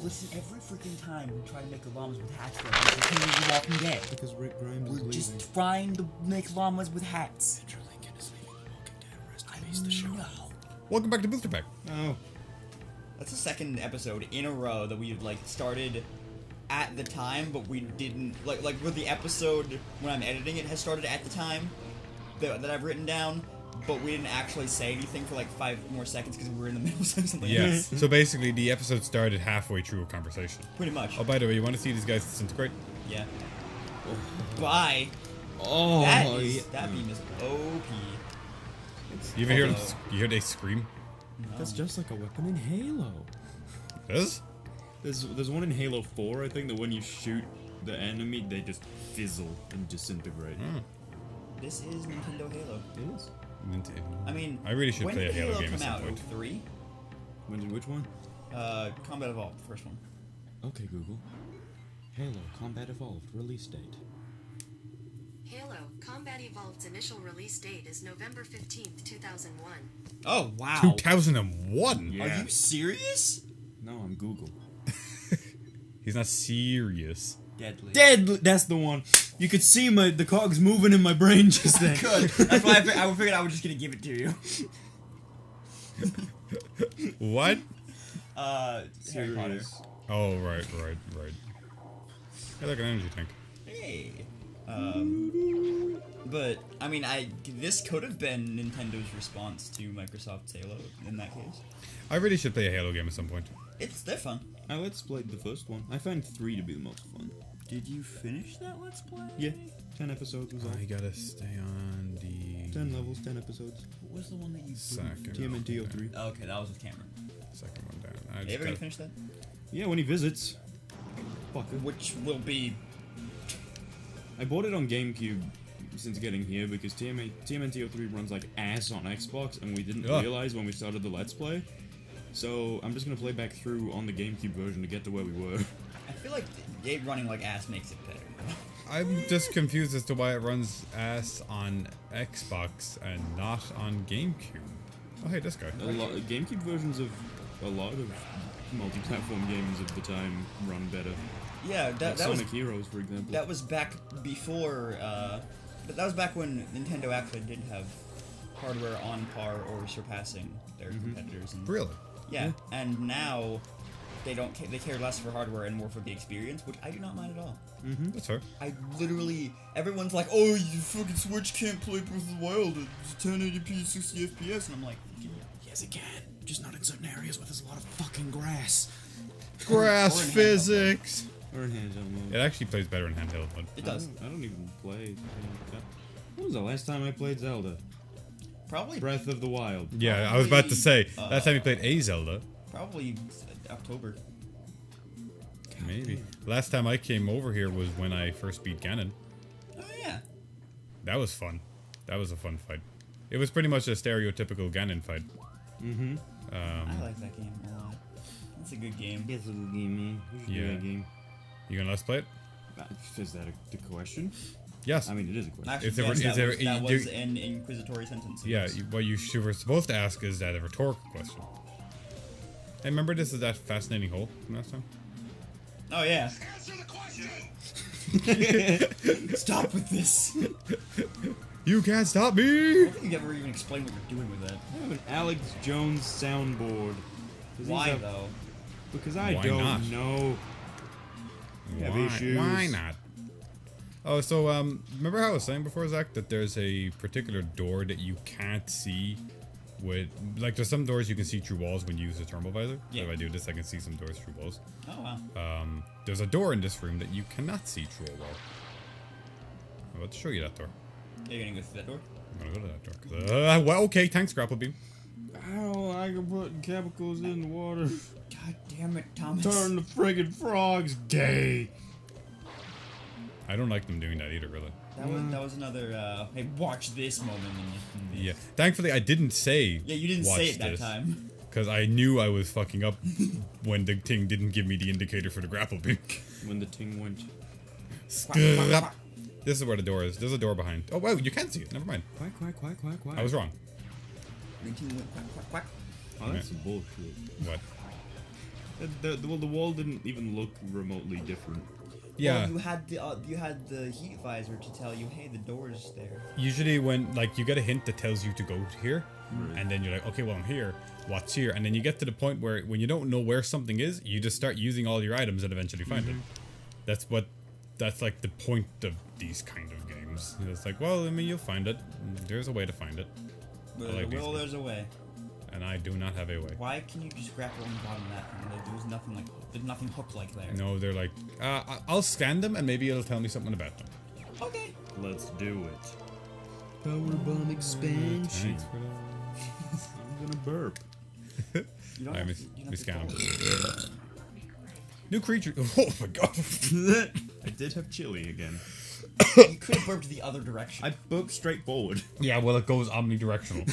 Listen, every freaking time we try to make llamas with hats, we continue The Walking Dead. Because Rick Grimes is We're leaving. just trying to make llamas with hats. Andrew Lincoln is leaving The Walking Dead. Rest in peace, the show. Welcome back to BoosterPack. Oh. That's the second episode in a row that we've like started at the time, but we didn't like with the episode when I'm editing it has started at the time that I've written down, but we didn't actually say anything for like 5 more seconds because we were in the middle of something. Yes. So basically, the episode started halfway through a conversation. Pretty much. Oh, by the way, you want to see these guys disintegrate? Yeah. Bye. Oh. That beam is OP. You ever hear them? You hear they scream? No. That's just like a weapon in Halo. It is? There's one in Halo 4, I think, that when you shoot the enemy, they just fizzle and disintegrate. This is Nintendo Halo. It is. I mean, I really should when play a did Halo game come at some out? point. 03? Which one? Combat Evolved, the first one. Okay, Google. Halo Combat Evolved release date. Halo Combat Evolved's initial release date is November 15th, 2001. Oh, wow. 2001? Yeah. Are you serious? No, I'm Google. He's not serious. Deadly. That's the one. You could see the cogs moving in my brain just then. Good. That's why I figured I was just gonna give it to you. What? Harry Potter. Oh, right. Hey, like an energy tank. Hey. But I mean, this could have been Nintendo's response to Microsoft's Halo in that case. I really should play a Halo game at some point. They're fun. I let's played the first one. I found 3 to be the most fun. Did you finish that Let's Play? Yeah. 10 episodes was all. I gotta stay on the 10 levels, 10 episodes. What was the one that you second. TMNT 03. Oh, okay, that was with Cameron. Second one down. I You just ever gonna gotta, finish that? Yeah, when he visits. Fucker. Which will be... I bought it on GameCube since getting here because TMNT 03 runs like ass on Xbox and we didn't realize when we started the Let's Play. So I'm just gonna play back through on the GameCube version to get to where we were. I feel like it running like ass makes it better. I'm just confused as to why it runs ass on Xbox and not on GameCube. Oh, hey, this guy. GameCube versions of a lot of multi-platform games of the time run better. Yeah, Like that Sonic was Heroes, for example. that was back before. But that was back when Nintendo actually did have hardware on par or surpassing their competitors. And, Really? yeah, and now they don't. They care less for hardware and more for the experience, which I do not mind at all. That's fair. I literally, everyone's like, "Oh, you fucking Switch can't play Breath of the Wild at 1080p 60 FPS," and I'm like, Yes, it can. Just not in certain areas where there's a lot of fucking grass. Grass Or in physics! Or in handheld mode. It actually plays better in handheld mode. it does. I don't even play. When was the last time I played Zelda? Probably, Breath of the Wild. Yeah, I was about to say, last time you played a Zelda. probably October. Maybe. Last time I came over here was when I first beat Ganon. Oh yeah. That was fun. That was a fun fight. It was pretty much a stereotypical Ganon fight. I like that game a lot. It's a good game. It's a good game, man. Yeah. Game. You gonna let's play it? Is that the question? Yes. I mean, it is a question. Actually, It's a- yes, it's that a- was, that you- was an inquisitory sentence. Yeah, yes. what you were supposed to ask is that a rhetorical question. Hey, remember this is that fascinating hole from last time? Oh yeah. Answer the question! Stop with this. You can't stop me! I don't think you ever even explained what you're doing with that. I have an Alex Jones soundboard. 'Cause Why he's a- though? Because I Why don't not? know. You have issues. Why not? Oh, so remember how I was saying before, Zach, that there's a particular door that you can't see with, like, there's some doors you can see through walls when you use a thermal visor. Yeah. So if I do this, I can see some doors through walls. Oh wow. There's a door in this room that you cannot see through a wall. I'm about to show you that door. You're gonna go through that door? I'm gonna go to that door. 'Cause, well, okay, thanks, Grapple Beam. Ow, I can put chemicals in the water. God damn it, Thomas. Turn the friggin' frogs gay. I don't like them doing that either, really. That was another hey, watch this moment in the Yeah. Thankfully, I didn't say. Yeah, you didn't watch say it that this, time. Because I knew I was fucking up when the thing didn't give me the indicator for the grapple beam. When the ting went. Scrap. This is where the door is. There's a door behind. Oh, wow, you can see it. Never mind. Quack, quack, quack, quack, quack. I was wrong. Quack, quack, quack. Oh, that's some bullshit. What? The wall didn't even look remotely different. Yeah. Well, you had the heat visor to tell you, hey, the door's there. Usually when, like, you get a hint that tells you to go here, and then you're like, okay, well, I'm here. What's here? And then you get to the point where when you don't know where something is, you just start using all your items and eventually find it. That's like the point of these kind of games. It's like, well, I mean, you'll find it. There's a way to find it. But I like these games. there's a way. And I do not have a way. Why can you just grapple on the bottom of that thing? There's nothing hook-like there. No, they're like, I'll scan them and maybe it'll tell me something about them. Okay. Let's do it. Power bomb expansion. Thanks for that. I'm gonna burp. You don't Alright, have to- you don't we have to scan follow them. it. New creature. Oh my god. I did have chili again. You could have burped the other direction. I burped straight forward. Yeah, well, it goes omnidirectional.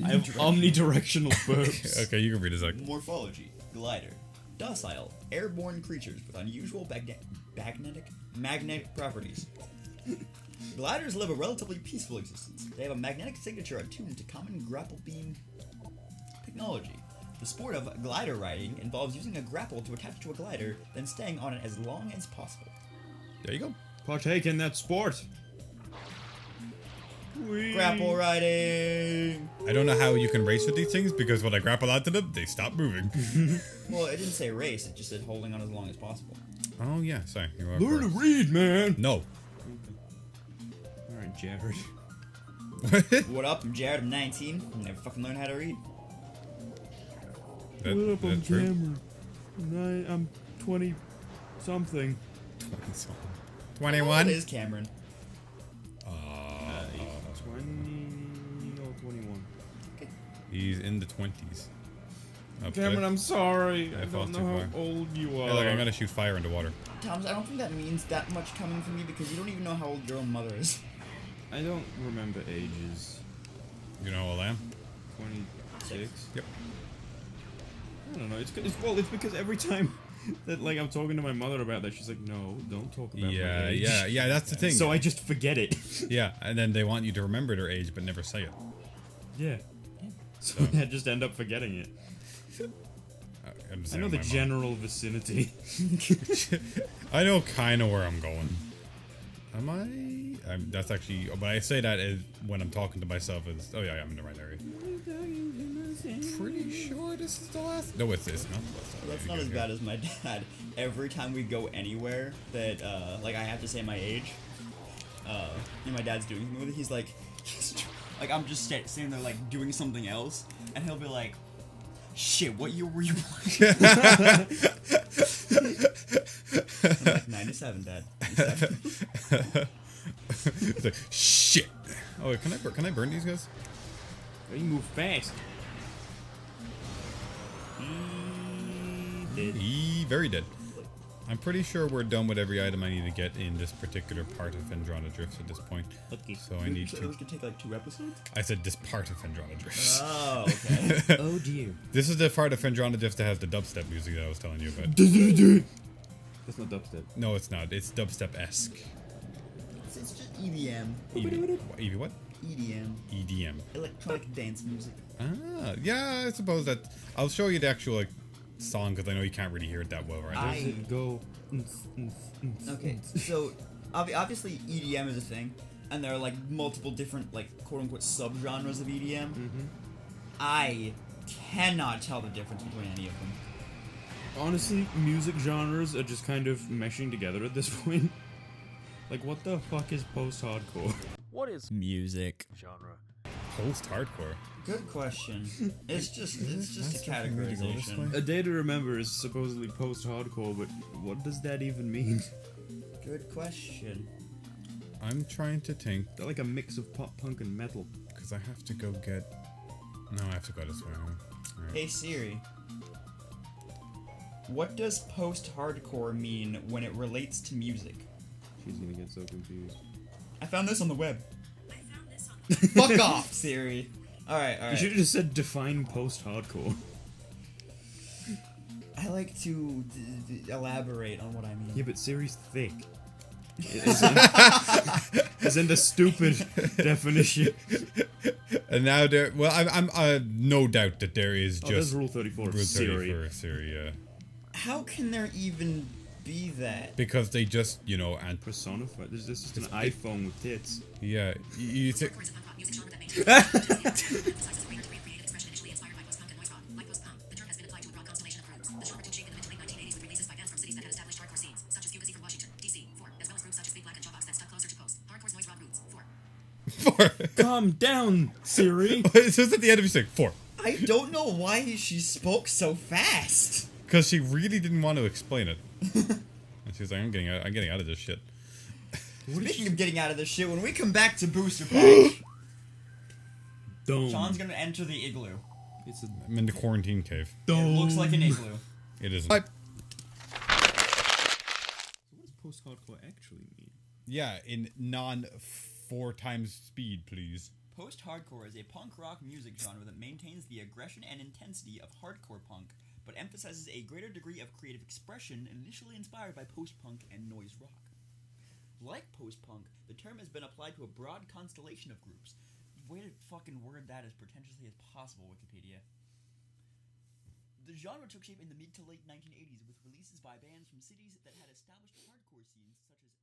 I have omnidirectional burps. Okay, you can read it, Zach. Morphology. Glider. Docile. Airborne creatures with unusual magnetic properties. Gliders live a relatively peaceful existence. They have a magnetic signature attuned to common grapple beam technology. The sport of glider riding involves using a grapple to attach to a glider, then staying on it as long as possible. There you go. Partake in that sport. Whee. Grapple riding! I don't know how you can race with these things because when I grapple onto them, they stop moving. Well, it didn't say race, it just said holding on as long as possible. Oh, yeah, sorry. You are Learn to correct. read, man. No. Alright, Jared. What up? I'm Jared, I'm 19. I never fucking learned how to read. What up, I'm that's true. Cameron. And I'm 20 something. 21. What is Cameron? 20 or 21. He's in the 20s. Okay. Cameron, I'm sorry. I fell don't too know how far. old you are. Hey, look, I'm gonna shoot fire into water. Thomas, I don't think that means that much coming from you because you don't even know how old your own mother is. I don't remember ages. You know how old I am? 26? Yep. I don't know. It's because every time that like I'm talking to my mother about that, she's like, "No, don't talk about my age." Yeah, that's the thing. So I just forget it. Yeah, and then they want you to remember their age but never say it. Yeah. So I just end up forgetting it. I'm I saying know the my mom. general vicinity. I know kind of where I'm going. Am I? That's actually. But I say that is when I'm talking to myself. As oh yeah, I'm in the right area. Pretty sure this is the last. No, it's not. That's not as bad as my dad. Every time we go anywhere that, like, I have to say my age, and my dad's doing something with it, he's like, I'm just sitting there, like, doing something else, and he'll be like, shit, what year were you born? I'm like, 97, Dad. 97. It's like shit. Oh, wait, can I burn these guys? You move fast. Very dead. I'm pretty sure we're done with every item I need to get in this particular part of Fendrana Drifts at this point. Okay. So I need So to. this could take, like, 2 episodes? I said this part of Fendrana Drifts. Oh, okay. Oh dear. This is the part of Fendrana Drifts that has the dubstep music that I was telling you about. That's not dubstep. No, it's not. It's dubstep-esque. It's just EDM. Evie what? EDM. EDM. Electronic dance music. Ah, yeah, I suppose that. I'll show you the actual like song because I know you can't really hear it that well, right? I- Does it go? Okay, so obviously EDM is a thing, and there are like multiple different like quote-unquote subgenres of EDM. I cannot tell the difference between any of them. Honestly, music genres are just kind of meshing together at this point. Like, what the fuck is post-hardcore? What is Music. genre? Post-hardcore. Good question. It's just a That's really go this categorization. way. A Day to Remember is supposedly post-hardcore, but what does that even mean? Good question. I'm trying to think They're like a mix of pop punk and metal. because I have to go get. No, I have to go this way. Alright. Hey Siri. What does post-hardcore mean when it relates to music? She's gonna get so confused. I found this on the web. I found this on Fuck off, Siri. Alright, You alright. should have just said define post-hardcore. I like to elaborate on what I mean. Yeah, but Siri's thick. As in the stupid definition. And now there. Well, I'm no doubt that there is Oh, there's just Rule 34 of Rule 30 Siri. for Siri. Yeah. How can there even be that? Because they just, you know, and Personified. This is just an iPhone with tits. yeah, you think. Four. Calm down, Siri. It's just at the end of you saying 4. I don't know why she spoke so fast. Because she really didn't want to explain it. And she was like, I'm getting out of this shit. Speaking of getting out of this shit, when we come back to BoosterPack, Dome. Sean's gonna enter the igloo. It's a I'm in the quarantine cave. dome. It looks like an igloo. It isn't. So what does post-hardcore actually mean? Yeah, in non 4 times speed, please. Post-hardcore is a punk rock music genre that maintains the aggression and intensity of hardcore punk, but emphasizes a greater degree of creative expression initially inspired by post-punk and noise rock. Like post-punk, the term has been applied to a broad constellation of groups. Way to fucking word that as pretentiously as possible, Wikipedia. The genre took shape in the mid to late 1980s with releases by bands from cities that had established hardcore scenes such as